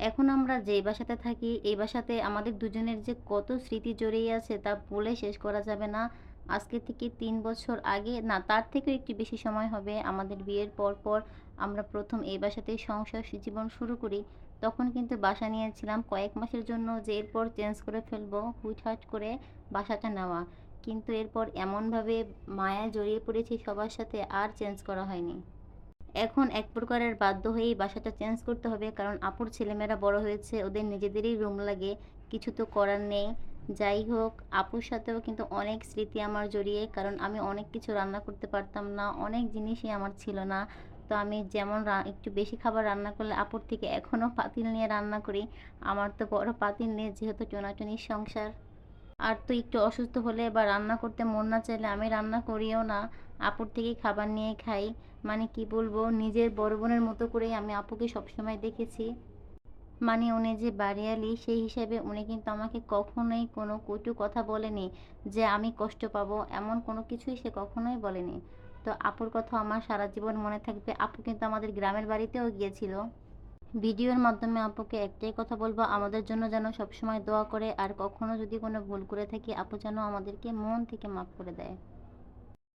এখন আমরা যেই বাসাতে থাকি, এই বাসাতে আমাদের দুজনের যে কত স্মৃতি জড়িয়ে আছে তা বলে শেষ করা যাবে না। আজকে থেকে ৩ বছর আগে, না তার থেকেও একটু বেশি সময় হবে, আমাদের বিয়ের পর আমরা ১ম এই বাসাতেই সংসার জীবন শুরু করি। তখন কিন্তু বাসা নিয়েছিলাম কয়েক মাসের জন্য, যে এরপর চেঞ্জ করে ফেলবো, হুটহাট করে বাসাটা নেওয়া। কিন্তু এরপর এমনভাবে মায়ায় জড়িয়ে পড়েছি সবার সাথে, আর চেঞ্জ করা হয়নি। এখন এক প্রকারের বাধ্য হয়েই বাসাটা চেঞ্জ করতে হবে। কারণ আপুর ছেলেমেয়েরা বড় হয়েছে, ওদের নিজেদেরই রুম লাগে। কিছু তো করার নেই। যাই হোক, আপুর সাথেও কিন্তু অনেক স্মৃতি আমার জড়িয়ে। কারণ আমি অনেক কিছু রান্না করতে পারতাম না। অনেক জিনিসই আমার ছিল না। তো আমি যেমন একটু বেশি খাবার রান্না করলে আপুর থেকে এখনও পাতিল নিয়ে রান্না করি। আমার তো বড় পাতিল নেই, যেহেতু টোনাটুনির সংসার। আর তো একটু অসুস্থ হলে বা রান্না করতে মন না চাইলে আমি রান্না করিও না। আপুর থেকেই খাবার নিয়ে খাই। মানে কি বলবো, নিজের বড় বোনের মতো করেই আমি আপুকে সবসময় দেখেছি। মানে উনি যে বাড়িয়ালি, সেই হিসাবে উনি কিন্তু আমাকে কখনোই কোনো কটু কথা বলেনি যে আমি কষ্ট পাবো, এমন কোনো কিছুই সে কখনোই বলেনি। তো আপুর কথা আমার সারা জীবন মনে থাকবে। আপু কিন্তু আমাদের গ্রামের বাড়িতেও গিয়েছিল। ভিডিওর মাধ্যমে আপুকে একটাই কথা বলবো, আমাদের জন্য যেন সবসময় দোয়া করে, আর কখনো যদি কোনো ভুল করে থাকি আপু যেন আমাদেরকে মন থেকে মাফ করে দেয়।